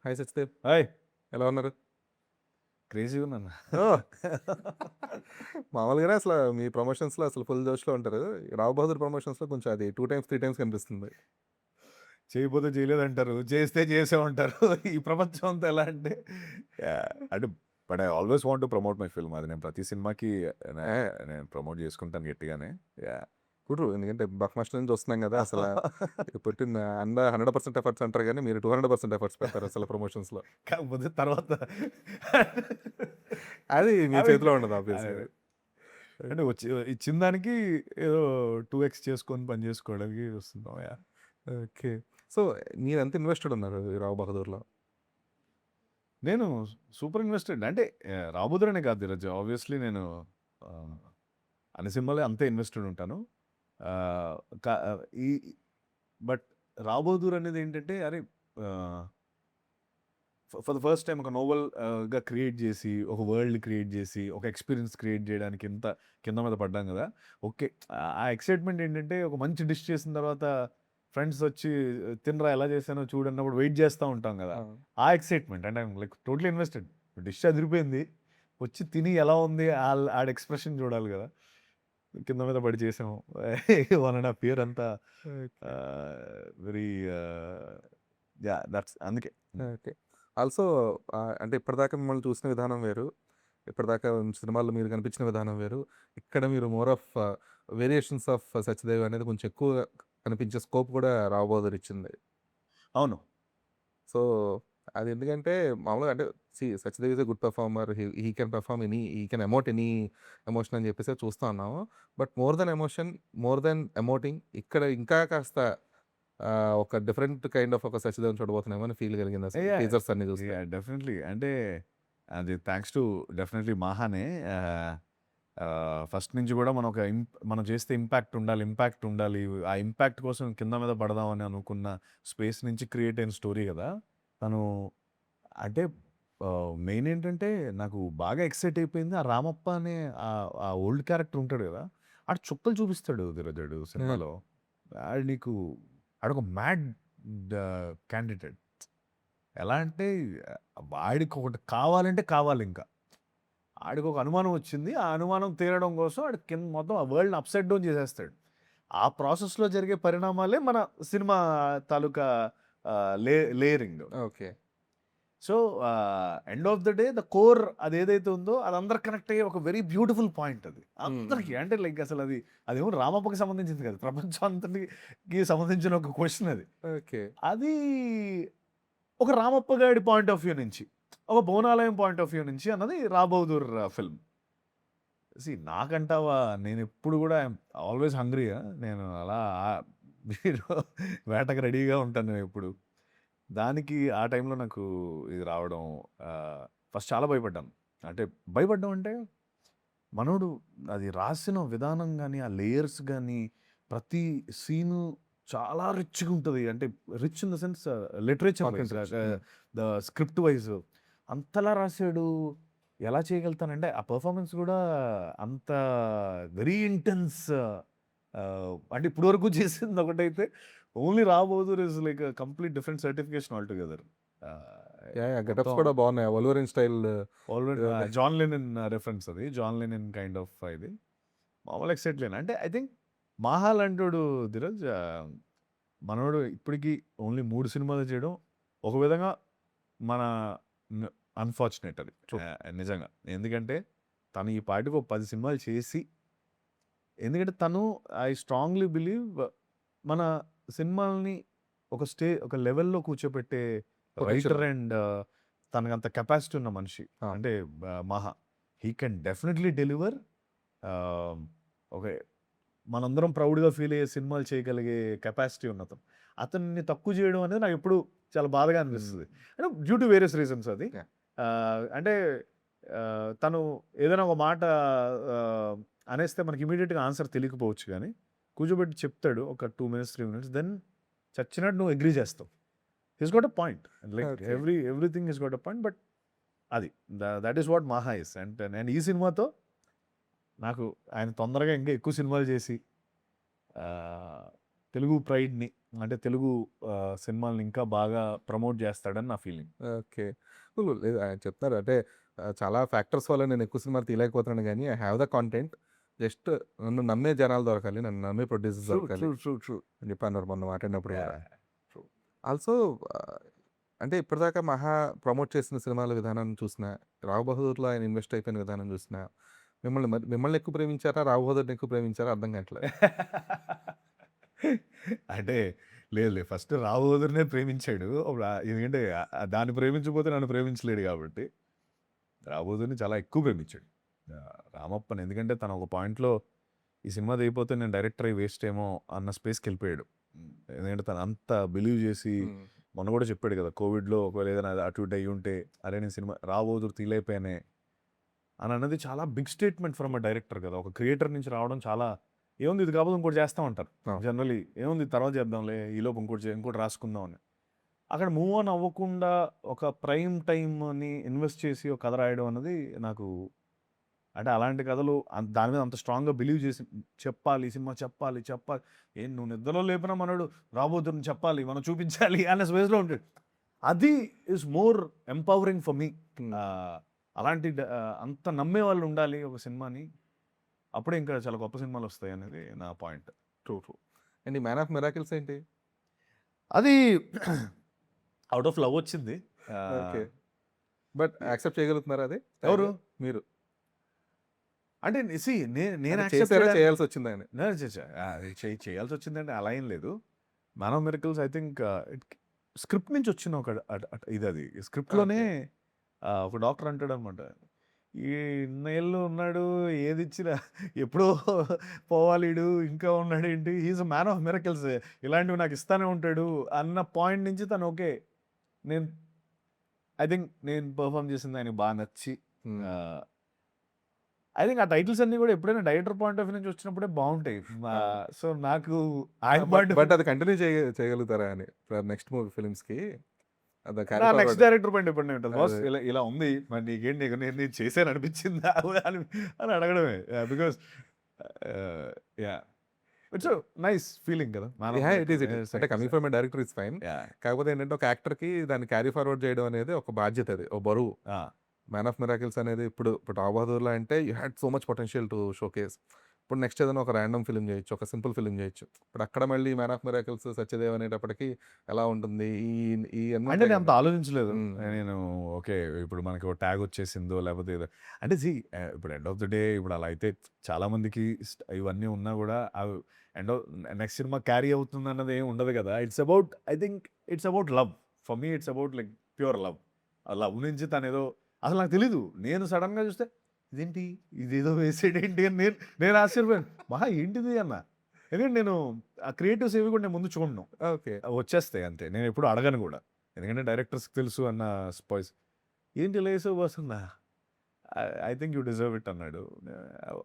Hi Satyadev, hi ఎలా ఉన్నారు? క్రేజీగా ఉన్నాను. ఓహ్! మామూలుగానే అసల మీ ప్రమోషన్స్‌లో అసలు ఫుల్ జోష్‌లో ఉంటారు. 'రావు బహదూర్' ప్రమోషన్స్‌లో కొంచెం అది 2 టైమ్స్, 3 టైమ్స్ కనిపిస్తుంది. చేయకపోతే చేయలేదంటారు, చేస్తే చేసామంటారు. ఈ ప్రపంచం అంతా ఎలా అంటే అంటే but I always want to promote my film. అది నేను ప్రతి సినిమాకి నే- ఏ నేను ప్రమోట్ చేసుకుంటాను గట్టిగానే. కుర్రు ఎందుకంటే బక్‌మస్ట్ నుంచి వస్తున్నాం కదా! అసల పుట్టిన 100% ఎఫర్ట్స్ అంటారు గానీ, మీరు 200% ఎఫర్ట్స్ పెడతారు అసలు ప్రమోషన్స్‌లో. కాకపోతే తర్వాత అది మీ అవి చేతిలో ఉండదు అదే ఆబ్వియస్‌గా. అదే. అంటే వచ్చి ఇచ్చిన దానికి ఏదో 2x చేసుకొని పని చేసుకోవడానికి వస్తున్నాం. ఓకే. సో, మీరెంత ఇన్వెస్టెడ్ ఉన్నారు ఈ 'రావు బహదూర్‌లో'? నేను సూపర్ ఇన్వెస్టెడ్. అంటే రాబోదురనే కాదు ధీరజ్. ఆబ్వియస్లీ నేను ఆ, అన్ని సినిమాలే అంతే ఇన్వెస్టెడ్ ఉంటాను. ఆ, కా- ఈ బట్ రాబోదూర్ అనేది ఏంటంటే అరే ఫర్ ద ఫస్ట్ టైం ఒక నోవెల్ గా క్రియేట్ చేసి, ఒక వరల్డ్ క్రియేట్ చేసి, ఒక ఎక్స్పీరియన్స్ క్రియేట్ చేయడానికి ఎంత కింద మీద పడ్డాం కదా. ఓకే, ఆ ఎక్సైట్మెంట్ ఏంటంటే ఒక మంచి డిష్ చేసిన తర్వాత ఫ్రెండ్స్ వచ్చి తినరా ఎలా చేశానో చూడన్నప్పుడు వెయిట్ చేస్తూ ఉంటాం కదా. ఆ! ఆ ఎక్సైట్మెంట్ అంటే లైక్ టోటలీ ఇన్వెస్టెడ్. డిష్ అదిరిపోయింది, వచ్చి తిని ఎలా ఉంది ఆడ ఎక్స్ప్రెషన్ చూడాలి కదా. కింద మీద పడి చేసాము. 1.5 year అంతా ఓకే. వెరీ దట్స్ అందుకే. ఓకే. ఆల్సో అంటే ఇప్పటిదాకా మిమ్మల్ని చూసిన విధానం వేరు. ఇప్పటిదాకా సినిమాల్లో మీరు కనిపించిన విధానం వేరు. ఇక్కడ మీరు more of variations of Satyadev అనేది కొంచెం ఎక్కువగా కనిపించే స్కోప్ కూడా రాబోదర్ ఇచ్చింది. అవును. సో, అది ఎందుకంటే మామూలుగా అంటే Satyadev is a good performer. He can perform he can emote any emotion అని చెప్పేసి చూస్తా ఉన్నాము. But more than emotion, more than emoting ఇక్కడ ఇంకా కాస్త ఒక డిఫరెంట్ కైండ్ ఆఫ్ ఒక సత్యదేవ్‌ని చూడబోతున్నామో అని ఫీల్ కలిగింది అసలు యాహ్! టీజర్స్ అన్నీ చూస్తే. డెఫినెట్‌లీ. అంటే అది థాంక్స్ టు డెఫినెట్‌లీ మాహానే. ఫస్ట్ నుంచి గూడా మనం ఒక మనం చేస్తే ఇంపాక్ట్ ఉండాలి. ఆ ఇంపాక్ట్ కోసం కింద మీద పడదామని అనుకున్న స్పేస్ నుంచి క్రియేట్ అయిన స్టోరీ గదా. తను అంటే మెయిన్ ఏంటంటే నాకు బాగా ఎక్సైట్ అయిపోయింది. ఆ రామప్ప అనే ఆ ఓల్డ్ క్యారెక్టర్ ఉంటాడు గదా. ఆడు చుక్కలు చూపిస్తాడు ధీరజాడు హ్మ్. సినిమాలో. ఆడు నీకు ఆడొక మ్యాడ్ క్యాండిడేట్. ఎలా అంటే వాడికొకటి కావాలంటే కావాలింక. ఆడికొక అనుమానం వచ్చింది. ఆ అనుమానం తీరడం కోసం ఆడు కింద మొత్తం ఆ వరల్డ్‌ని అప్‌సైడ్ డౌన్ చేసేస్తాడు. ఆ ప్రాసెస్‌లో జరిగే పరిణామాలే మన సినిమా తాలూకా layering. Okay. So, end of the day the core అదేదైతే ఉందో అది అందరికి కనెక్ట్ అయ్యే ఒక వెరీ బ్యూటిఫుల్ పాయింట్ అది. అందరికి హ్మ్. అంటే లైక్ అసలది అదేమో రామప్పకి సంబంధించింది కాదు. ప్రపంచం అంతటికి సంబంధించిన ఒక క్వెషన్ అది. ఓకే. అది ఒక రామప్ప గాడి పాయింట్ ఆఫ్ వ్యూ నుంచి, ఒక బోనాలయం పాయింట్ ఆఫ్ వ్యూ నుంచి అన్నది 'రాబౌదూర్' ఫిల్మ్. నాకంటావా నేనెప్పుడు గూడా ఐయామ్ ఆల్‌వేస్ హంగ్రీయా. నేను అలా మీరు వేటకి రెడీగా ఉంటాను నేనెప్పుడు. దానికి ఆ టైంలో నాకు ఇది రావడం ఫస్ట్ చాలా భయపడ్డాను. అంటే భయపడ్డం అంటే మనోడు అది రాసిన విధానం గాని, ఆ లేయర్స్ గాని, ప్రతి సీను చాలా రిచ్‌గా ఉంటది. అంటే rich in the sense literature wise, content rich. The script wise అంతలా రాసాడు. ఎలా చేయగలుగుతానంటే ఆ పెర్ఫార్మన్స్ గూడా అంత వెరీ ఇంటెన్స్. అంటే ఇప్పటి వరకు చేసింది ఒకటైతే ఓన్లీ 'రాబోదుర్' is like complete different certification altogether. Yeah! Yeah! మొత్తం గెటప్స్ కూడా బాగున్నాయి. 'వోల్వరిన్' స్టైల్ ఆల్రెడీ ఇవన్నీ. జాన్ లెనిన్ రిఫరెన్స్ అది. జాన్ లెనిన్ కైండ్ ఆఫ్ ఇది. మామూలు ఎక్సైట్ లేను. అంటే ఐ థింక్ 'మాహా' లాంటోడు ధీరజ్ మనోడు ఇప్పటికి ఓన్లీ 3 సినిమాలు చేయడం ఒక విధంగా మన న్ అన్‌ఫార్చునేట్ అది. ట్రూ. నిజంగా. ఎందుకంటే తను ఈ పాటికి ఒక 10 సినిమాలు చేసి, ఎందుకంటే తను ఐ స్ట్రాంగ్‌లీ బిలీవ్ మన సినిమాల్ని ఒక లెవెల్‌లో కూర్చోపెట్టే పొటెన్షియల్. రైటర్ అండ్ తనకంత కెపాసిటీ ఉన్న మనిషి. ఆ! అంటే 'మహా'. He can definitely deliver. ఆహ్, ఒక మనందరం ప్రౌడ్‌గా ఫీల్ అయ్యే సినిమాలు చేయగలిగే కెపాసిటీ ఉన్నతను. అతన్ని తక్కువ చేయడం అనేది నాకెప్పుడు చాలా బాధగా హ్మ్. అనిపిస్తది. అంటే డ్యూ టు వేరియస్ రీజన్స్ అది. యాహ్! అంటే తను ఏదైనా ఒక మాట ఆహ్, అనేస్తే మనకి ఇమ్మీడియేట్‌గా ఆన్సర్ తెలియకపోవచ్చు గానీ, కూర్చోబెట్టి చెప్తాడు ఒక 2 మినిట్స్, 3 మినిట్స్. దెన్ చచ్చినట్టు నువ్వు అగ్రీ చేస్తావు. He's got a point. Like okay. Everything he's got a point. But అది దట్ ఈస్ వాట్ 'మహా' ఈస్. అండ్ నేను ఈ సినిమాతో నాకు ఆయన తొందరగా ఇంకా ఎక్కువ సినిమాలు చేసి తెలుగు ప్రైడ్‌ని అంటే తెలుగు సినిమాల్ని ఇంకా బాగా ప్రమోట్ చేస్తాడని నా ఫీలింగ్. ఓకే. లేదు ఆయన చెప్తున్నారు అంటే చాలా ఫ్యాక్టర్స్ వల్ల నేను ఎక్కువ సినిమాలు తీయలేకపోతున్నాను గానీ, I have the content. Just నన్ను నమ్మే జనాలు దొరకాలి. నన్ను నమ్మే ప్రొడ్యూసర్స్ ట్రూ, దొరకాలి ట్రూ, ట్రూ, ట్రూ. అని చెప్పి అన్నారు మొన్న మాట్లాడినప్పుడు కూడా. యాహ్! ట్రూ. ఆల్సో అంటే ఇప్పటిదాకా 'మహా' ప్రమోట్ చేసిన సినిమాల విధానాన్ని చూసినా, 'రావు బహదూర్‌లో' ఆయన ఇన్వెస్ట్ అయిపోయిన విధానం చూసినా, మిమ్మల్ని ఎక్కువ ప్రేమించారా? 'రావు బహదూర్‌ని' ఎక్కువ ప్రేమించారా? అర్థం కావట్లేదు. అంటే లేదు లేదు. ఫస్ట్ 'రావోదురునే' ప్రేమించాడు. ఎందుకంటే దాన్ని ప్రేమించకపోతే నన్ను ప్రేమించలేడు కాబట్టి. 'రావోదురుని' చాలా ఎక్కువ ప్రేమించాడు. రామప్పని ఎందుకంటే తను ఒక పాయింట్‌లో ఈ సినిమా తీయకపోతే నేను డైరెక్టర్ అయ్యి వేస్ట్ ఏమో అన్న స్పేస్‌కెళ్ళిపోయాడు. ఎందుకంటే తను అంత బిలీవ్ చేసి హ్మ్. మొన్న కూడా చెప్పాడు కదా! కోవిడ్‌లో ఒకవేళ ఏదైనా అటు ఇటు అయ్యుంటే అరే నేను సినిమా 'రావోదురు' తీయలేకపోయానే అని అన్నది చాలా big statement from a director కదా! ఒక క్రియేటర్ నుంచి రావడం చాలా ఏముంది ఇది కాకపోతే ఇంకోటి చేస్తాం అంటారు. అవును. జనరల్లీ ఏముంది తర్వాత చేద్దాంలే ఈలోపు ఇంకోటి రాసుకుందాం అని. అక్కడ మూవ్ ఆన్ అవ్వకుండా ఒక ప్రైమ్ టైమ్‌ని ఇన్వెస్ట్ చేసి ఒక కథ రాయడం అన్నది నాకు అంటే అలాంటి కథలు దాని మీద అంత స్ట్రాంగ్‌గా బిలీవ్ చేసి చెప్పాలి. ఈ సినిమా చెప్పాలి. ఏం నువ్వు నిద్రలో లేపినా మనోడు రాబోతున్న చెప్పాలి. మనం చూపించాలి అనే స్పేస్‌లో ఉంటాడు. అది is more empowering for me. హ్మ్. అలాంటి అంత నమ్మేవాళ్ళు ఉండాలి ఒక సినిమాని. అప్పుడే ఇంకా చాలా గొప్ప సినిమాలొస్తాయి అనేది నా పాయింట్. ట్రూ. అండ్ ఈ 'మ్యాన్ ఆఫ్ మిరాకిల్స్' ఏంటి? అది ఔట్ ఆఫ్ లవ్ వచ్చింది. ఓకే. ఆహ్, బట్ యాక్సెప్ట్ చేయగలుగుతున్నారా అది? ఎవరు? మీరు. అంటే నేను అంటే యాక్సెప్ట్ చేసారా? చేయడానికి చేయాల్సొచ్చిందా అని? నేను అది చేయాల్సొచ్చిందంటే అలా ఏం లేదు. 'Man of miracles' I think script నుంచి వచ్చిన ఒక ఇదది. స్క్రిప్ట్‌లోనే ఓకే. ఒక డాక్టర్ అంటాడనమాట. ఈ ఇన్నేళ్ళు ఉన్నాడు ఏదిచ్చినా ఎప్పుడో పోవాలీడు ఇంకా ఉన్నాడేంటి? He is a man of miracles ఇలాంటివి నాకు ఇస్తానే ఉంటాడు అన్న పాయింట్ నుంచి తను ఓకే. నేను ఐ థింక్ నేను పెర్ఫార్మ్ చేసింది ఆయనకి బాగా నచ్చి హ్మ్. ఆహ్, ఐ థింక్ ఆ టైటిల్స్ అన్నీ కూడా ఎప్పుడైనా డైరెక్టర్ పాయింట్ ఆఫ్ వ్యూ నుంచి వచ్చినప్పుడే బావుంటాయి. అవును. సో నాకు ఆయన బట్ పాయింట్ ఆఫ్ బట్ అది కంటిన్యూ చేయగలుగుతారా అని? ఫర్ నెక్స్ట్ మూవీ ఫిల్మ్స్‌కి అది నా carry next forward. Director point depend అయి ఉంటది. బాస్ అదే. ఇలా ఇలా ఉంది. మరి నీకేంటి నేను నేను చేశాను అనిపించిందా అని అని అడగడమే. Because yeah! It's nice feeling కదా! Man of yeah! It is. Miracle. అంటే coming from a director it's fine. Yeah! కాకపోతే ఏంటంటే ఒక యాక్టర్‌కి దాన్ని క్యారీ ఫార్వర్డ్ చేయడం అనేది ఒక బాధ్యత అది. ఒక బరువు. ఆ! 'మ్యాన్ ఆఫ్ మిరాకిల్స్' అనేది ఇప్పుడు 'రావు బహదూర్‌లో' అంటే you had so much potential to showcase. ఇప్పుడు నెక్స్ట్ ఏదైనా ఒక రాండమ్ ఫిల్మ్ చేయొచ్చు. ఒక సింపుల్ ఫిల్మ్ చేయొచ్చు. ఇప్పుడు అక్కడ మళ్ళీ 'మ్యాన్ ఆఫ్ మిరాకిల్స్' 'సత్యదేవ్' అనేటప్పటికి ఎలా ఉంటుంది? ఇయన్నీ అంటే ఉంటాయి నేను అంత కదా! ఆలోచించలేదు. హ్మ్. నేను ఓకే. ఇప్పుడు మనకి ఒక ట్యాగ్ వచ్చేసిందో లేకపోతే ఏదో అంటే ఇప్పుడు ఎండ్ ఆఫ్ ది డే ఇప్పుడు అలా అయితే చాలా మందికి ఇవన్నీ ఉన్నా కూడా అవి end of next cinema carry అవుతుందన్నది ఏమి ఉండదు కదా! I think it's about love. For me it's about like pure love. ఆ లవ్ నుంచి తనేదో అసలు నాకు తెలీదు. నేను సడెన్‌గా చూస్తే ఇదేంటి? ఇదేదో వేసాడేంటి అని నేను ఆశ్చర్యపోయాను. మహా ఏంటిది అన్న. ఎందుకంటే నేను ఆ క్రియేటివ్స్ ఏవి కూడా నేను ముందు చూడను. ఓకే. వచ్చేస్తాయి అంతే. నేనెప్పుడు అడగను గూడా. ఎందుకంటే డైరెక్టర్స్‌కి తెలుసు అన్న స్పాయిస్. "ఏంటి ఇలా ఏసావు బాస్" అన్నా. I think you deserve it" అన్నాడు.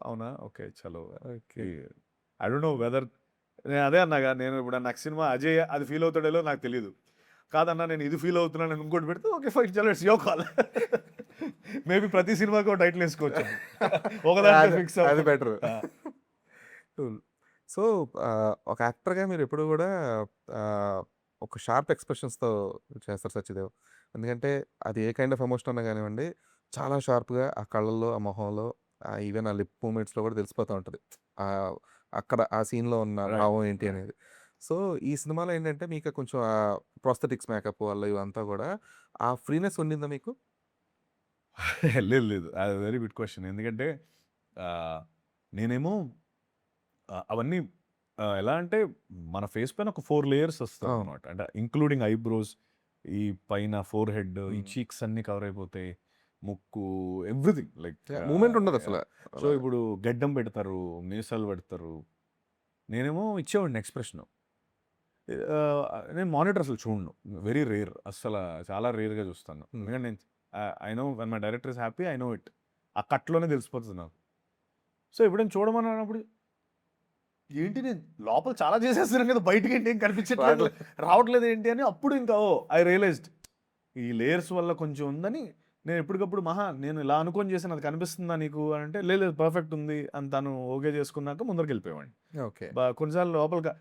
అవునా? ఓకే. చలో. ఓకే. ఈ ఐ డోంట్ నో వెదర్ నేను అదే అన్నాగా నేను ఇప్పుడు నెక్స్ట్ సినిమా అజయ్ అది ఫీల్ అవుతాడో లేదో నాకు తెలీదు. కాదన్నా నేను ఇది ఫీల్ అవుతున్నానని ఇంకోటి పెడితే ఓకే ఫైన్ చలో ఇట్స్ యువర్ కాల్. మేబీ ప్రతి సినిమాకి ఒక టైటిల్ ఏసుకోవచ్చు. ఒక దాంట్లో అది ఫిక్స్ అది అవ్వం. బెటరు. ఆ! కూల్. సో, ఒక యాక్టర్‌గా మీరెప్పుడు గూడా ఆహ్, ఒక షార్ప్ ఎక్స్‌ప్రెషన్స్‌తో చేస్తారు 'సత్యదేవ్.' ఎందుకంటే అది ఏ కైండ్ ఆఫ్ ఎమోషన్ అన్నా గానివ్వండి, చాలా షార్ప్‌గా ఆ కళ్ళల్లో, ఆ మొహంలో ఈవెన్ ఆ లిప్ మూవ్‌మెంట్స్‌లో గూడా తెలిసిపోతా ఉంటది. ఆహ్, అక్కడ ఆ సీన్‌లో ఉన్న రైట్. భావం ఏంటి రైట్. అనేది. సో, ఈ సినిమాలో ఏంటంటే మీకు కొంచెం ప్రోస్థెటిక్స్ మేకప్ వల్ల ఇవంతా గూడా ఆ ఫ్రీనెస్ ఉండిందా మీకు? లేదు. లేదు. అది వెరీ గుడ్ క్వెషన్. ఎందుకంటే ఆహ్, నేనేమో అవన్నీ ఎలా అంటే మన ఫేస్ పైన ఒక 4 లేయర్స్ అవును. వస్తదనమాట. అంటే ఇంక్లూడింగ్ ఐబ్రోస్, ఈ పైన ఫోర్‌హెడ్, ఈ హ్మ్. చీక్స్ అన్నీ కవర్ అయిపోతాయి. ముక్కు everything like yeah! Movement yeah! ఉండదసల. సో, అలాగా. ఇప్పుడు గెడ్డం పెడతారు, మీసాలు పెడతారు. నేనేమో ఇచ్చేవాడిని ఎక్స్‌ప్రెషను. ఆహ్, నేను మానిటర్ అసలు చూడను. Very rare. చాలా రేర్‌గా చూస్తాను. హ్మ్. ఎందుకంటే నేను I know when my director is happy I know it. ఆ కట్‌లోనే తెలిసిపోతది నాకు. సో, ఎప్పుడైనా చూడమన్నప్పుడు ఏంటి నేను లోపల చాలా చేసేస్తున్నాను కదా! బయటకేంటి ఏం కనిపించట్లేదు. రాట్లే. రావట్లేదు ఏంటి అని అప్పుడు ఇంకా ఐ రియలైజ్డ్. ఈ లేయర్స్ వల్ల కొంచెం ఉందని నేను ఎప్పటికప్పుడు నేను ఇలా అనుకోని చేశాను అది కనిపిస్తుందా నీకు అని అంటే లేదు లేదు పర్ఫెక్ట్ ఉంది అని తను ఓకే చేసుకున్నాక ముందరికెళ్ళిపోయేవాడిని. ఓకే. కొన్నిసార్లు లోపల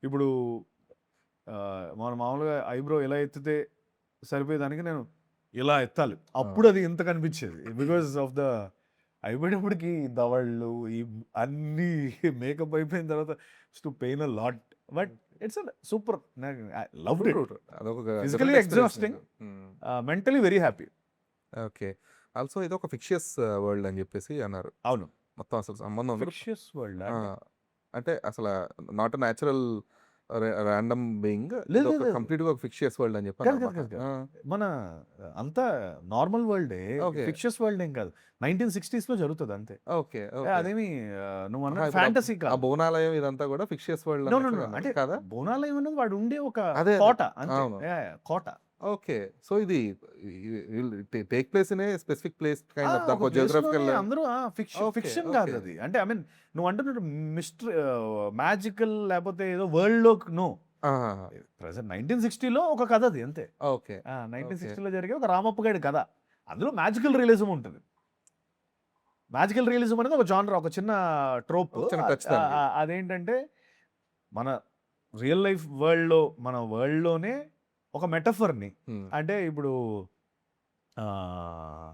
ఇప్పుడు మన మామూలుగా ఐబ్రో ఎలా ఎత్తితే సరిపోయేదానికి నేను ఇలా ఎత్తాలి. అప్పుడు అది ఇంత కనిపించేది. బికాస్ ఆఫ్ ద అయిపోయేటప్పటికి దవళ్ళు ఈ అన్నీ మేకప్ అయిపోయిన తర్వాత to pain a lot. But it's super. Loved it. అదొక Physically different experience exhausting. మీకు. Mentally very happy. Okay. Also ఇదొక ఫిక్షియస్ వరల్డ్ అని చెప్పేసి అన్నారు. అవును. మొత్తం అసలు సంబంధం ఉండదు. Fictitious world. ఆ! అంటే అసల not a natural random being. లేదు, ఇదొక లేదు. కంప్లీట్‌గా ఒక ఫిక్షియస్ వరల్డ్ అని చెప్పి కాదు, అన్నారన్నమాట. కాదు, కాదు. ఆ! మన అంతా నార్మల్ వరల్డే. ఓకే. ఫిక్షియస్ వరల్డ్ ఏం కాదు. 1960s జరుగుతుంది అంతే. ఓకే. ఏ, ఓకే. అదేమి నువ్వు ఆహా! అన్నట్టు ఇప్పుడు ఫ్యాంటసీ ఆ కాదు. బోనాలయం ఇదంతా కూడా ఫిక్షియస్ వరల్డ్ నో, నో, అన్నట్టుగా నో. అన్నారు. అంటే కాదా? బోనాలయం అనేది వాడు ఉండే ఒక అదే. కోట అంతే. అవును. కోట. ఓకే. సో ఇది take place in a specific place kind of ఒక దానికో ప్లేస్‌లోనే జియోగ్రాఫికల్. అందరూ ఓకే. ఫిక్షన్ కాదు ఓకే. అది. అంటే ఐ మీన్ నువ్వు అంటున్నట్టు మ్యాజికల్ లేకపోతే ఏదో వరల్డ్‌లో నో. ఆహాహా! ప్రెజెంట్ 1960లో ఒక కథ అది అంతే. ఓకే. ఓకే. 1960లో జరిగే ఒక రామప్ప గాడి కథ. అందులో మ్యాజికల్ రియలిజం ఉంటుంది. మ్యాజికల్ రియలిజం అనేది ఒక జానర్, ఒక చిన్న ట్రోప్. ఒక చిన్న టచ్ దానికి. అదేంటంటే మన రియల్ లైఫ్ వరల్డ్‌లో మన వరల్డ్‌లోనే ఒక మెటఫర్‌ని హ్మ్. అంటే ఇప్పుడు ఆహ్,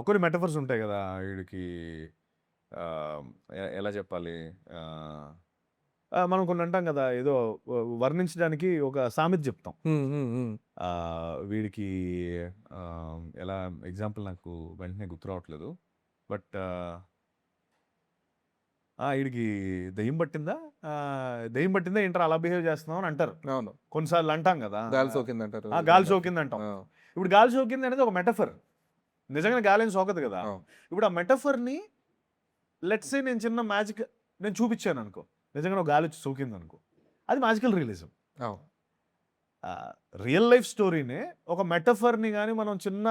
కొన్ని మెటఫర్స్ ఉంటాయి కదా! వీడికి ఎలా చెప్పాలి? ఆహ్, మనం కొన్ని అంటాం కదా! ఏదో వర్ణించడానికి ఒక సామెత చెప్తాం. హ్మ్. హ్మ్. హ్మ్. వీడికి ఎలా ఎగ్జాంపుల్ నాకు వెంటనే గుర్తు రావట్లేదు. బట్ ఈడికి దెయ్యం పట్టిందా? దెయ్యం పట్టిందా ఏంట్రా అలా బిహేవ్ చేస్తున్నావు అని అంటారు. అవును. కొన్నిసార్లు అంటాం కదా! గాలి సోకిందంటారు. గాలి సోకింది అంటాం. ఆ! ఇప్పుడు గాలి సోకింది అనేది ఒక మెటఫర్. నిజంగానే గాలి ఏం సోకదు కదా! అవును. ఇప్పుడు ఆ మెటఫర్‌ని లెట్స్ సే నేను చిన్న మ్యాజిక్ నేను చూపించాను అనుకో. నిజంగానే ఒక గాలి వచ్చి సోకింది అనుకో. అది మ్యాజికల్ రియలిజం. అవును. రియల్ లైఫ్ స్టోరీనే ఒక మెటఫర్‌ని గాని మనం చిన్న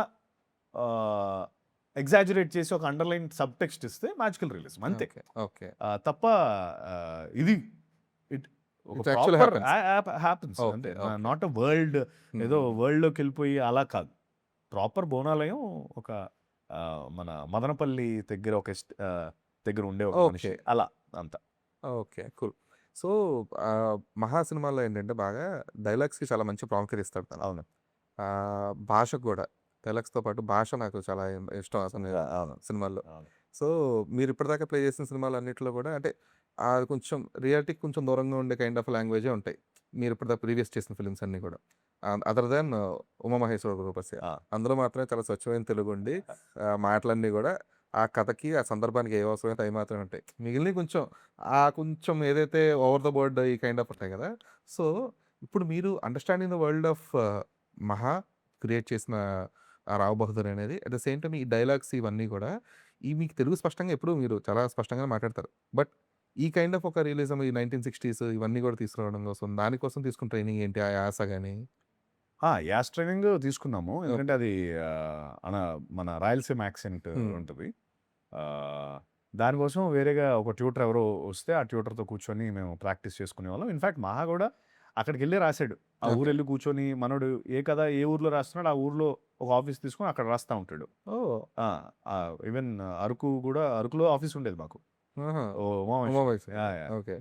ఎగ్జాజరేట్ చేసి ఒక అండర్‌లైన్ సబ్ టెక్స్ట్ ఇస్తే మ్యాజికల్ రియలిజం అంతే. ఓకే. ఓకే. తప్ప ఇది ఇట్ ఒక it actually proper happens. Happens okay. అంతే. ఓకే. నాట్ ఎ వరల్డ్ ఏదో హ్మ్. వరల్డ్‌లోకెళ్ళిపోయి అలా కాదు. ప్రాపర్ బోనాలయం ఒక మన మదనపల్లి దగ్గర దగ్గర ఉండే ఒక మనిషి. ఓకే. అలా అంతా. ఓకే. కూల్. సో, 'మహా' సినిమాలో ఏంటంటే బాగా డైలాగ్స్‌కి చాలా మంచి ప్రాముఖ్యత ఇస్తాడు తను. అవును. భాషకు గూడా. డైలాగ్స్‌తో పాటు భాష నాకు చాలా ఇష్టం అసలు అవును. సినిమాల్లో. అవును. సో, మీరు ఇప్పటిదాకా ప్లే చేసిన సినిమాలన్నిట్లో గూడా అంటే కొంచెం రియాలిటీకి కొంచెం దూరంగా ఉండే కైండ్ ఆఫ్ లాంగ్వేజే ఉంటాయి. మీరు ఇప్పటిదాకా ప్రీవియస్ చేసిన ఫిల్మ్స్ అన్నీ గూడా. Other than 'Umamaheshwara Guruprasad'. ఆ! అందులో మాత్రమే చాలా స్వచ్ఛమైన తెలుగుండి మాటలన్నీ గూడా ఆ కథకి, ఆ సందర్భానికి ఏ అవసరమైతే అవి మాత్రమే ఉంటాయి. మిగిలినవి కొంచెం కొంచెం ఏదైతే ఓవర్ ద బోర్డ్ ఈ కైండ్ ఆఫ్ ఉంటాయి గదా! సో, ఇప్పుడు మీరు అండర్‌స్టాండింగ్ ద వరల్డ్ ఆఫ్ 'మహా' క్రియేట్ చేసిన 'రావ్ బహదూర్' అనేది అట్ ద సేమ్ టైమ్ ఈ డైలాగ్స్ ఇవన్నీ గూడా మీకు తెలుగు స్పష్టంగా ఎప్పుడు మీరు చాలా స్పష్టంగానే మాట్లాడతారు. బట్ ఈ కైండ్ ఆఫ్ ఒక రియలిజం ఈ 1960స్ ఇవన్నీ గూడా తీసుకురావడం కోసం దానికోసం తీసుకున్న ట్రైనింగ్ ఏంటి? ఆ యాస గాని? యాస్ ట్రైనింగ్ తీసుకున్నాము. ఎందుకంటే ఓకే. అది మన రాయలసీమ యాక్సెంట్ హ్మ్. ఉంటది. ఆహ్, దానికోసం వేరేగా ఒక ట్యూటర్ ఎవరో వస్తే ఆ ట్యూటర్‌తో కూర్చొని మేము ప్రాక్టీస్ చేసుకునేవాళ్ళం. ఇన్‌ఫాక్ట్ మహా గూడా అక్కడికెళ్ళి రాసాడు. ఆ ఓకే. ఊరెళ్ళి కూర్చొని మనోడు ఏ కథ ఏ ఊర్లో రాస్తున్నాడో ఆ ఊర్లో ఒక ఆఫీస్ తీసుకొని అక్కడ రాస్తా ఉంటాడు. ఓహ్! ఆ! ఈవెన్ అరకులో ఆఫీస్ ఉండేది మాకు. ఆహా! Umamaheshwaram. Umamaheshwara. Yeah! Okay.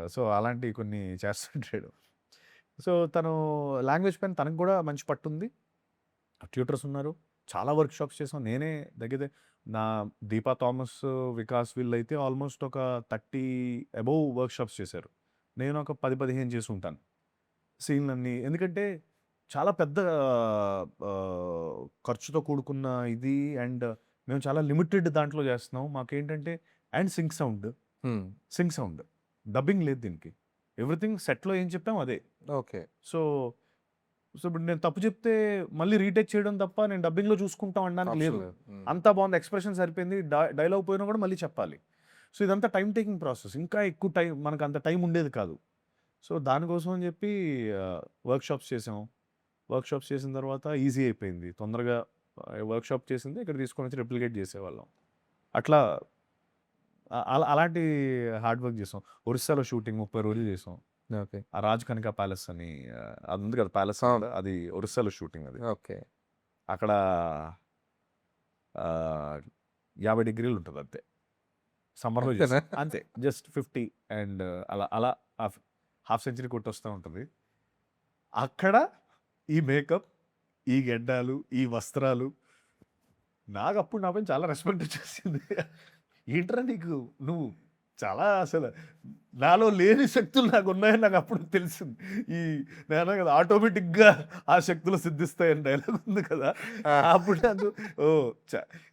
So, అలాంటివి కొన్ని చేస్తుంటాడు. సో, తను లాంగ్వేజ్ పైన తనకు గూడా మంచి పట్టుంది. ట్యూటర్స్ ఉన్నారు. చాలా వర్క్‌షాప్స్ చేసాం. నేనే దగ్గర నా 'దీపా థామస్', 'వికాస్' వీళ్ళైతే ఆల్మోస్ట్ ఒక 30 అబోవ్ వర్క్‌షాప్స్ చేశారు. నేను ఒక 10, 15 చేసుంటాను. సీన్‌లన్నీ ఎందుకంటే చాలా పెద్ద ఖర్చుతో కూడుకున్న ఇది అండ్ మేము చాలా లిమిటెడ్ దాంట్లో చేస్తున్నాం. మాకేంటంటే అండ్ హ్మ్. Sync sound. డబ్బింగ్ లేదు దీనికి. ఎవ్రీథింగ్ సెట్‌లో ఏం చెప్పామో అదే. ఓకే. సో, ఇప్పుడు నేను తప్పు చెప్తే మళ్ళీ రీటేక్ చేయడం తప్ప నేను డబ్బింగ్‌లో చూసుకుంటాం అనడానికి ఆప్షన్ లేదు. లేదు. హ్మ్. అంతా బావుంది. ఎక్స్‌ప్రెషన్ సరిపోయింది. డైలాగ్ పోయినా కూడా మళ్ళీ చెప్పాలి. సో, ఇదంతా టైమ్ టేకింగ్ ప్రాసెస్. ఇంకా ఎక్కువ టైం మనకంత టైం ఉండేది కాదు. సో, దానికోసం అని చెప్పి వర్క్‌షాప్స్ చేసాం. వర్క్‌షాప్స్ చేసిన తర్వాత ఈజీ అయిపోయింది. తొందరగా వర్క్‌షాప్ చేసింది ఇక్కడ తీసుకొనొచ్చి రెప్లికేట్ చేసేవాళ్ళం. అట్లా అలాంటి హార్డ్ వర్క్ చేసాం. ఒరిస్సాలో షూటింగ్ 30 రోజులు చేసాం. ఓకే. ఆ 'రాజ్ కనిక ప్యాలెస్' అని అది ఉంది కదా! ప్యాలెస్ ఉంది అవును. కదా! అది ఒరిస్సాలో షూటింగ్ అది. ఓకే. అక్కడ ఆహ్, 50 డిగ్రీలు ఉంటది అంతే. సమ్మర్‌లో అంతేనా? చేసాం. అంతే. జస్ట్ 50 అండ్ అలా హాఫ్ సెంచరీ కొట్టొస్తా ఉంటది. అక్కడ ఈ మేకప్, ఈ గెడ్డాలు, ఈ వస్త్రాలు నాకప్పుడు నా పైన చాలా రెస్పెక్ట్ వచ్చేసింది. ఏంట్రా నీకు నువ్వు చాలా అసలు నాలో లేని శక్తులు నాకు ఉన్నాయని నాకు అప్పుడు తెలిసింది. ఈ నేను కదా ఆటోమేటిక్‌గా ఆ శక్తులు సిద్ధిస్తాయని డైలాగ్ ఉంది కదా! ఆ! అప్పుడు నాకు ఓహ్!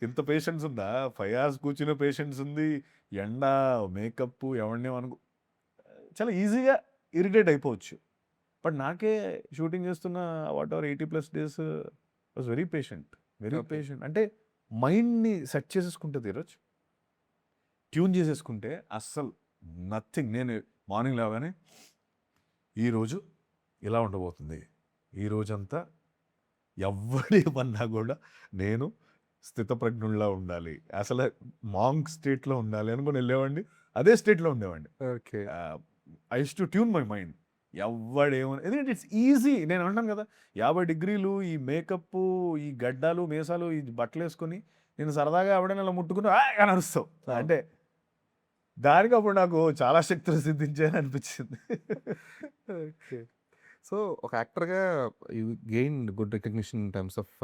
ఇంత పేషెన్స్ ఉందా? 5 అవర్స్ కూర్చునే పేషెన్స్ ఉంది. ఎండ, మేకప్ ఎవడినేమనుకో చాలా ఈజీగా ఇరిటేట్ అయిపోవచ్చు. బట్ నాకే షూటింగ్ చేస్తున్న whatever 80+ days was very patient. Very okay. Patient. అంటే మైండ్‌ని సెట్ చేసేసుకుంటే ధీరజ్, ట్యూన్ చేసేసుకుంటే అస్సలు నథింగ్. నేను మార్నింగ్ లేవగానే ఈరోజు ఇలా ఉండబోతుంది. ఈ రోజంతా ఎవ్వడేమన్నా కూడా నేను స్థితప్రజ్ఞుడిలా ఉండాలి. అసలు మాంక్ స్టేట్‌లో ఉండాలి అనుకుని వెళ్ళేవాడిని. అదే స్టేట్‌లో ఉండేవాడిని. Okay. I use to tune my mind. ఎవ్వడేమో ఎందుకంటే ఇట్స్ ఈజీ. నేను అంటాను కదా! 50 డిగ్రీలు ఈ మేకప్పు, ఈ గడ్డాలు, మీసాలు, ఈ బట్టలేసుకొని నేను సరదాగా ఎవడైనా ఇలా ముట్టుకుని ఆయ్ అని అరుస్తావు. అవును. అంటే దానికి అప్పుడు నాకు చాలా శక్తులు సిద్ధించాయని అనిపించింది. ఓకే. సో, ఒక యాక్టర్‌గా you gain good recognition in terms of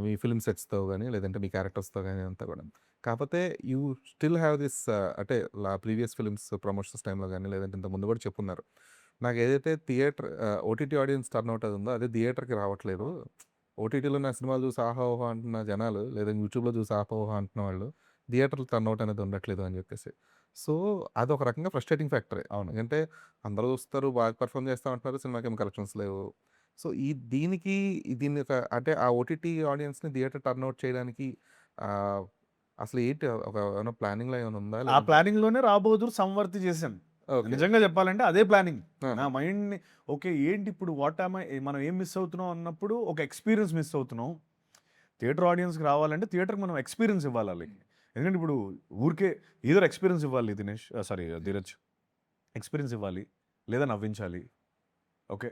మీ ఫిల్మ్ సెట్స్‌తో గాని, లేదంటే మీ క్యారెక్టర్స్‌తో గాని అంతా గూడా. కాపోతే యూ స్టిల్ హావ్ దిస్ అంటే ప్రీవియస్ ఫిల్మ్స్ ప్రమోషన్స్ టైమ్‌లో గాని, లేదంటే ఇంతకు ముందు గూడా చెప్పున్నారు. నాకేదైతే థియేటర్ ఓటీటీ ఆడియన్స్ టర్నౌట్ అది ఉందో, అది థియేటర్‌కి రావట్లేదు. ఓటీటీలో నా సినిమాలు చూసి ఆహా! ఓహో! అంటున్న జనాలు, లేదా యూట్యూబ్‌లో చూసి ఆహా! ఓహో! అంటున్న వాళ్ళు, థియేటర్‌లో టర్నౌట్ అనేది ఉండట్లేదు అని జెప్పేసి. సో, అదొక రకంగా ఫ్రస్ట్రేటింగ్ ఫ్యాక్టరే. అవును. ఎందుకంటే అందరూ చూస్తారు, బాగా పెర్ఫార్మ్ చేస్తా ఉంటున్నారు. సినిమాకేమో కలెక్షన్స్ లేవు. సో, దీనికి దీన్ని ఒక అంటే ఆ ఓటీటీ ఆడియన్స్‌ని థియేటర్ టర్నౌట్ చేయడానికి ఆహ్, అసలు ఏంటి ఒక ఏమైనా ప్లానింగ్‌లో ఏమైనా ఉందా? ఆ లేదంటే ప్లానింగ్‌లోనే 'రాబోదురు' సంవర్తి చేశాను. ఓకే. నిజంగా చెప్పాలంటే అదే ప్లానింగ్. నా ఆహా! మైండ్‌ని ఓకే. ఏంటి ఇప్పుడు వాట్ యామ్ ఐ మనం ఏం మిస్ అవుతున్నాం అన్నప్పుడు ఒక ఎక్స్‌పీరియన్స్ మిస్ అవుతున్నాం. థియేటర్ ఆడియన్స్‌కి రావాలంటే థియేటర్‌కి మనం ఎక్స్‌పీరియన్స్ ఇవ్వాలి ఆళ్ళకి. ఎందుకంటే ఇప్పుడు ఊరికే ఏదో ఎక్స్‌పీరియన్స్ ఇవ్వాలి దినేష్ సారీ ధీరజ్. ఎక్స్‌పీరియన్స్ ఇవ్వాలి. లేదా నవ్వించాలి. ఓకే.